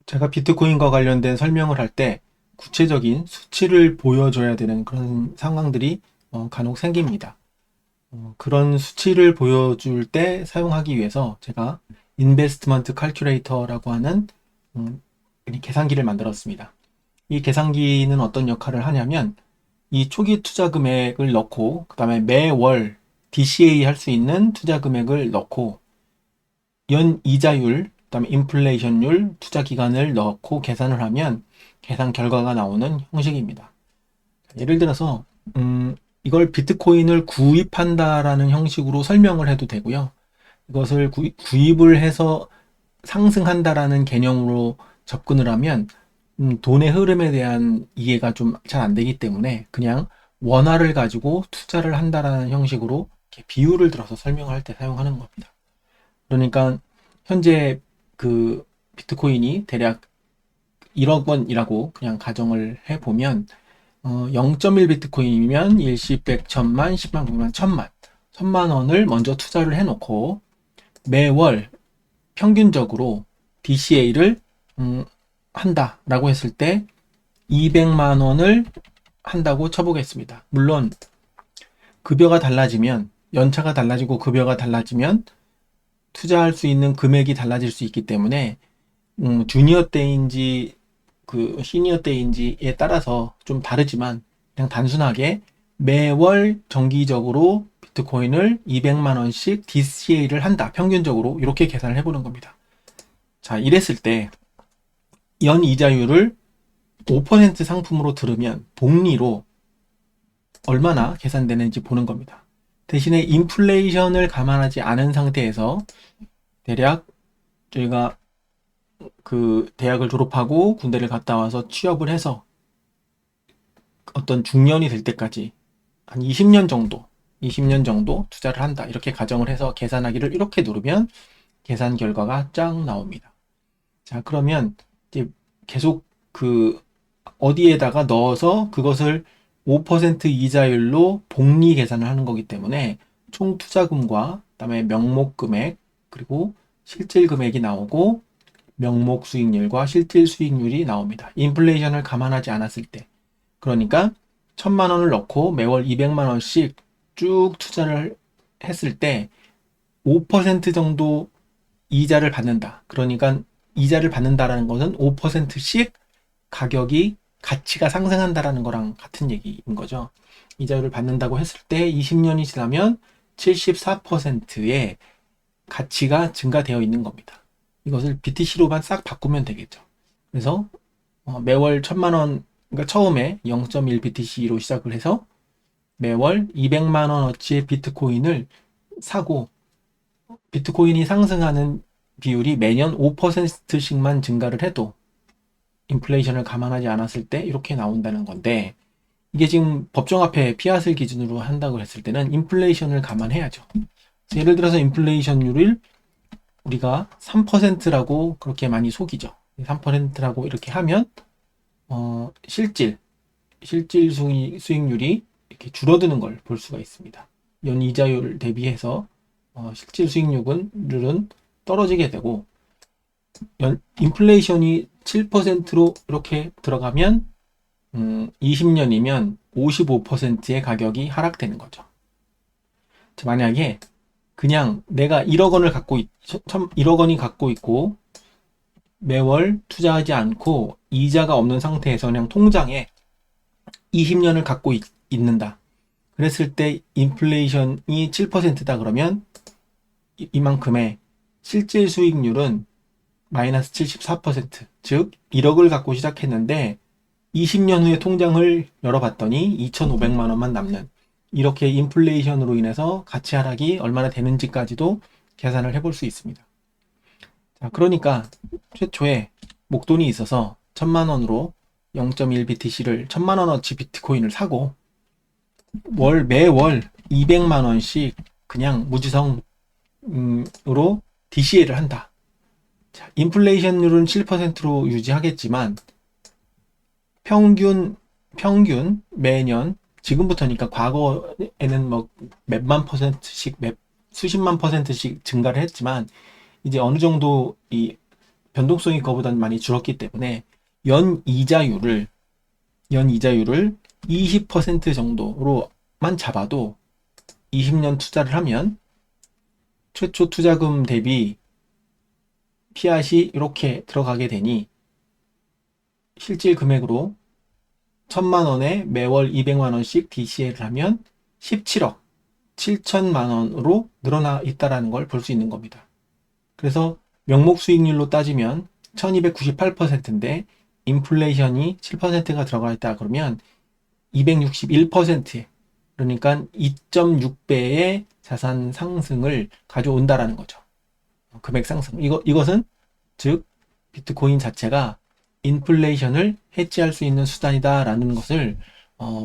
제가 비트코인과 관련된 설명을 할 때 구체적인 수치를 보여줘야 되는 그런 상황들이 간혹 생깁니다. 그런 수치를 보여줄 때 사용하기 위해서 제가 인베스트먼트 칼큘레이터라고 하는 이 계산기를 만들었습니다. 이 계산기는 어떤 역할을 하냐면 이 초기 투자 금액을 넣고 그 다음에 매월 DCA 할 수 있는 투자 금액을 넣고 연 이자율, 그다음에 인플레이션율, 투자 기간을 넣고 계산을 하면 계산 결과가 나오는 형식입니다. 예를 들어서 이걸 비트코인을 구입한다라는 형식으로 설명을 해도 되고요. 이것을 구입을 해서 상승한다라는 개념으로 접근을 하면 돈의 흐름에 대한 이해가 좀 잘 안 되기 때문에 그냥 원화를 가지고 투자를 한다라는 형식으로 이렇게 비율을 들어서 설명할 때 사용하는 겁니다. 그러니까 현재 그 비트코인이 대략 1억 원이라고 그냥 가정을 해보면 0.1 비트코인이면 일시 100, 1000만, 10만, 100만, 1000만 원을 먼저 투자를 해놓고 매월 평균적으로 DCA를 한다라고 했을 때 200만 원을 한다고 쳐보겠습니다. 물론 급여가 달라지면 연차가 달라지고 급여가 달라지면 투자할 수 있는 금액이 달라질 수 있기 때문에 주니어 때인지 그 시니어 때인지에 따라서 좀 다르지만 그냥 단순하게 매월 정기적으로 비트코인을 200만 원씩 DCA를 한다. 평균적으로 이렇게 계산을 해보는 겁니다. 자, 이랬을 때 연 이자율을 5% 상품으로 들으면 복리로 얼마나 계산되는지 보는 겁니다. 대신에 인플레이션을 감안하지 않은 상태에서 대략 저희가 그 대학을 졸업하고 군대를 갔다 와서 취업을 해서 어떤 중년이 될 때까지 한 20년 정도 투자를 한다. 이렇게 가정을 해서 계산하기를 이렇게 누르면 계산 결과가 쫙 나옵니다. 자, 그러면 이제 계속 그 어디에다가 넣어서 그것을 5% 이자율로 복리 계산을 하는 거기 때문에 총 투자금과 그다음에 명목 금액 그리고 실질 금액이 나오고 명목 수익률과 실질 수익률이 나옵니다. 인플레이션을 감안하지 않았을 때. 그러니까 1000만 원을 넣고 매월 200만 원씩 쭉 투자를 했을 때 5% 정도 이자를 받는다. 그러니까 이자를 받는다라는 것은 5%씩 가격이 가치가 상승한다라는 거랑 같은 얘기인 거죠. 이자율을 받는다고 했을 때 20년이 지나면 74%의 가치가 증가되어 있는 겁니다. 이것을 BTC로만 싹 바꾸면 되겠죠. 그래서 매월 1000만 원, 그러니까 처음에 0.1 BTC로 시작을 해서 매월 200만 원어치의 비트코인을 사고 비트코인이 상승하는 비율이 매년 5%씩만 증가를 해도 인플레이션을 감안하지 않았을 때 이렇게 나온다는 건데 이게 지금 법정 앞에 피앗을 기준으로 한다고 했을 때는 인플레이션을 감안해야죠. 예를 들어서 인플레이션율을 우리가 3%라고 그렇게 많이 속이죠. 3%라고 이렇게 하면 실질 수익률이 이렇게 줄어드는 걸 볼 수가 있습니다. 연이자율 대비해서 실질 수익률은 떨어지게 되고 인플레이션이 7%로 이렇게 들어가면 20년이면 55%의 가격이 하락되는 거죠. 만약에 그냥 내가 1억 원을 1억 원이 갖고 있고 매월 투자하지 않고 이자가 없는 상태에서 그냥 통장에 20년을 갖고 있는다. 그랬을 때 인플레이션이 7%다 그러면 이만큼의 실질 수익률은 마이너스 74%, 즉 1억을 갖고 시작했는데 20년 후에 통장을 열어봤더니 2,500만 원만 남는 이렇게 인플레이션으로 인해서 가치 하락이 얼마나 되는지까지도 계산을 해볼 수 있습니다. 자, 그러니까 최초에 목돈이 있어서 1000만 원으로 0.1 BTC를 1000만 원어치 비트코인을 사고 매월 200만 원씩 그냥 무지성으로 DCA를 한다. 자, 인플레이션율은 7%로 유지하겠지만 평균 매년 지금부터니까 과거에는 뭐 몇만 퍼센트씩 수십만 퍼센트씩 증가를 했지만 이제 어느 정도 이 변동성이 그거보다는 많이 줄었기 때문에 연 이자율을 20% 정도로만 잡아도 20년 투자를 하면 최초 투자금 대비 피앗이 이렇게 들어가게 되니 실질 금액으로 1,000만 원에 매월 200만 원씩 DCA를 하면 17억 7천만 원으로 늘어나 있다라는 걸 볼 수 있는 겁니다. 그래서 명목 수익률로 따지면 1298%인데 인플레이션이 7%가 들어가 있다 그러면 261%, 그러니까 2.6배의 자산 상승을 가져온다라는 거죠. 금액 상승. 이것은 즉 비트코인 자체가 인플레이션을 해지할 수 있는 수단이다라는 것을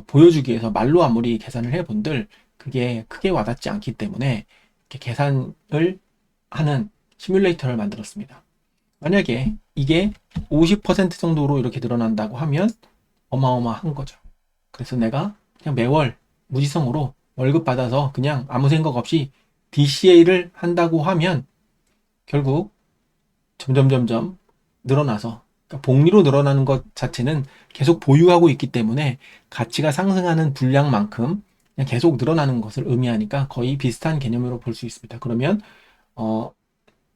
보여주기 위해서 말로 아무리 계산을 해본들 그게 크게 와닿지 않기 때문에 이렇게 계산을 하는 시뮬레이터를 만들었습니다. 만약에 이게 50% 정도로 이렇게 늘어난다고 하면 어마어마한 거죠. 그래서 내가 그냥 매월 무지성으로 월급 받아서 그냥 아무 생각 없이 DCA를 한다고 하면 결국 점점 늘어나서, 그러니까 복리로 늘어나는 것 자체는 계속 보유하고 있기 때문에 가치가 상승하는 분량만큼 그냥 계속 늘어나는 것을 의미하니까 거의 비슷한 개념으로 볼 수 있습니다. 그러면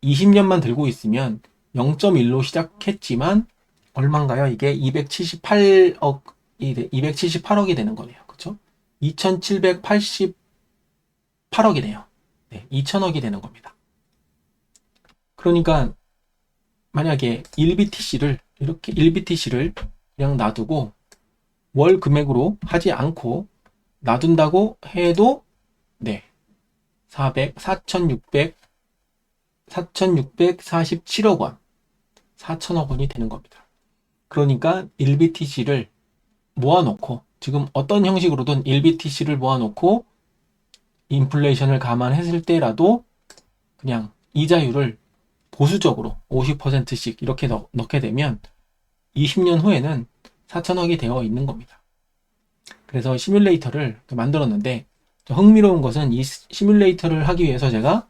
20년만 들고 있으면 0.1로 시작했지만 얼마인가요? 이게 278억이 되는 거네요. 그렇죠? 2788억이네요. 네, 2000억이 되는 겁니다. 그러니까 만약에 1BTC를 이렇게 1BTC를 그냥 놔두고 월 금액으로 하지 않고 놔둔다고 해도 네, 4,647억 원, 4천억 원이 되는 겁니다. 그러니까 1BTC를 모아놓고, 지금 어떤 형식으로든 1BTC를 모아놓고 인플레이션을 감안했을 때라도 그냥 이자율을 보수적으로 50%씩 이렇게 넣게 되면 20년 후에는 4천억이 되어 있는 겁니다. 그래서 시뮬레이터를 만들었는데 흥미로운 것은 이 시뮬레이터를 하기 위해서 제가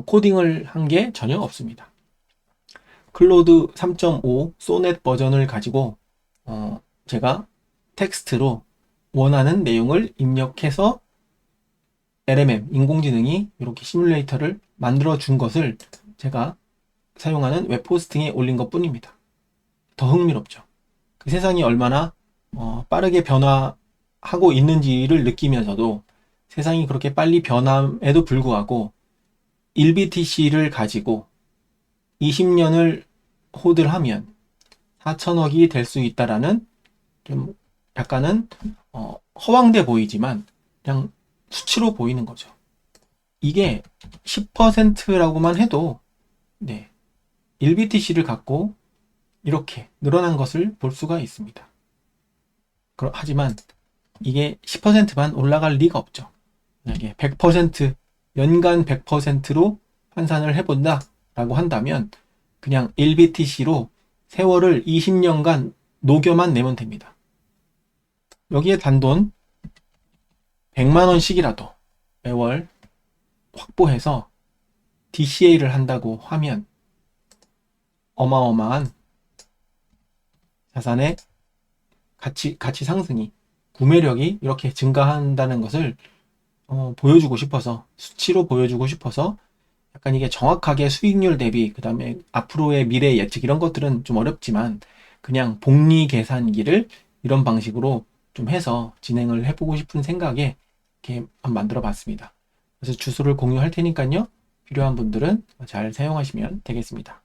코딩을 한 게 전혀 없습니다. 클로드 3.5 소넷 버전을 가지고 제가 텍스트로 원하는 내용을 입력해서 LMM, 인공지능이 이렇게 시뮬레이터를 만들어 준 것을 제가 사용하는 웹호스팅에 올린 것 뿐입니다. 더 흥미롭죠. 그 세상이 얼마나 빠르게 변화하고 있는지를 느끼면서도 세상이 그렇게 빨리 변함에도 불구하고 1BTC를 가지고 20년을 홀드를 하면 4천억이 될 수 있다라는 좀 약간은 허황돼 보이지만 그냥 수치로 보이는 거죠. 이게 10%라고만 해도 네, 1BTC를 갖고 이렇게 늘어난 것을 볼 수가 있습니다. 하지만 이게 10%만 올라갈 리가 없죠. 만약에 100%, 연간 100%로 환산을 해본다 라고 한다면 그냥 1BTC로 세월을 20년간 녹여만 내면 됩니다. 여기에 단돈 100만원씩이라도 매월 확보해서 DCA를 한다고 하면 어마어마한 자산의 가치 상승이, 구매력이 이렇게 증가한다는 것을 보여주고 싶어서, 수치로 보여주고 싶어서 약간 이게 정확하게 수익률 대비, 그 다음에 앞으로의 미래 예측 이런 것들은 좀 어렵지만 그냥 복리 계산기를 이런 방식으로 좀 해서 진행을 해보고 싶은 생각에 이렇게 만들어 봤습니다. 그래서 주소를 공유할 테니까요. 필요한 분들은 잘 사용하시면 되겠습니다.